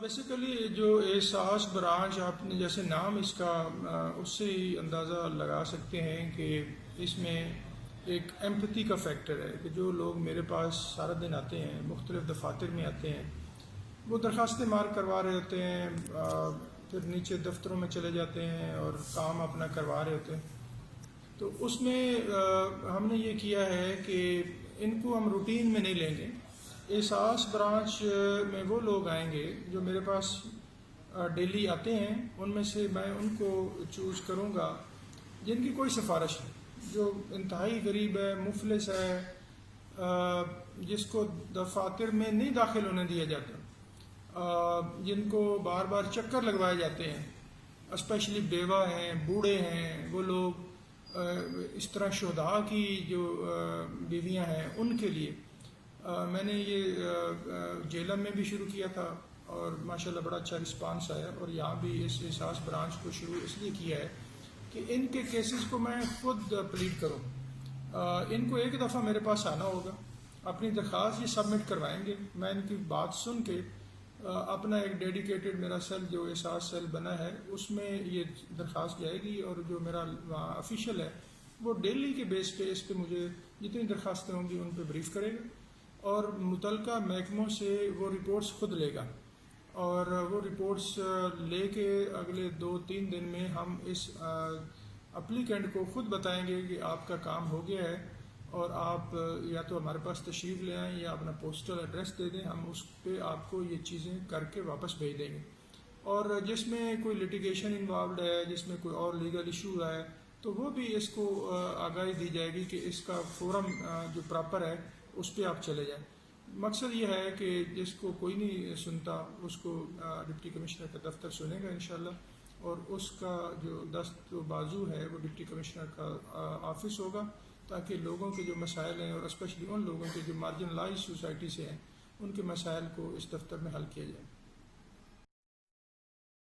Basically جو احساس branch آپ نے جیسے نام اس کا اس سے ہی اندازہ لگا سکتے ہیں کہ اس میں ایک ایمپتھی کا فیکٹر ہے کہ جو لوگ میرے پاس سارا دن آتے ہیں، مختلف دفاتر میں آتے ہیں، وہ درخواستیں مارک کروا رہے ہوتے ہیں، پھر نیچے دفتروں میں چلے جاتے ہیں اور کام اپنا کروا رہے ہوتے ہیں۔ تو اس میں ہم نے یہ کیا ہے کہ ان کو ہم روٹین میں نہیں لیں گے۔ احساس برانچ میں وہ لوگ آئیں گے جو میرے پاس ڈیلی آتے ہیں، ان میں سے میں ان کو چوز کروں گا جن کی کوئی سفارش ہے، جو انتہائی غریب ہے، مفلس ہے، جس کو دفاتر میں نہیں داخل ہونے دیا جاتا، جن کو بار بار چکر لگوائے جاتے ہیں، اسپیشلی بیوہ ہیں، بوڑھے ہیں، وہ لوگ اس طرح شہداء کی جو بیویاں ہیں ان کے لیے میں نے یہ جیلم میں بھی شروع کیا تھا اور ماشاءاللہ بڑا اچھا رسپانس آیا، اور یہاں بھی اس احساس برانچ کو شروع اس لیے کیا ہے کہ ان کے کیسز کو میں خود پلیڈ کروں۔ ان کو ایک دفعہ میرے پاس آنا ہوگا، اپنی درخواست یہ سبمٹ کروائیں گے، میں ان کی بات سن کے اپنا ایک ڈیڈیکیٹڈ میرا سیل جو احساس سیل بنا ہے اس میں یہ درخواست جائے گی، اور جو میرا وہاں آفیشیل ہے وہ ڈیلی کے بیس پہ اس پہ مجھے جتنی درخواستیں ہوں گی ان پہ بریف کرے گا، اور متعلقہ محکموں سے وہ رپورٹس خود لے گا، اور وہ رپورٹس لے کے اگلے 2-3 دن میں ہم اس اپلیکینٹ کو خود بتائیں گے کہ آپ کا کام ہو گیا ہے، اور آپ یا تو ہمارے پاس تشریف لے آئیں یا اپنا پوسٹل ایڈریس دے دیں، ہم اس پہ آپ کو یہ چیزیں کر کے واپس بھیج دیں گے۔ اور جس میں کوئی لٹیگیشن انوالوڈ ہے، جس میں کوئی اور لیگل ایشو ہے، تو وہ بھی اس کو آگاہی دی جائے گی کہ اس کا فورم جو پراپر ہے اس پہ آپ چلے جائیں۔ مقصد یہ ہے کہ جس کو کوئی نہیں سنتا اس کو ڈپٹی کمشنر کا دفتر سنے گا انشاءاللہ، اور اس کا جو دست و بازو ہے وہ ڈپٹی کمشنر کا آفس ہوگا، تاکہ لوگوں کے جو مسائل ہیں، اور اسپیشلی ان لوگوں کے جو مارجنلائز سوسائٹی سے ہیں، ان کے مسائل کو اس دفتر میں حل کیا جائے۔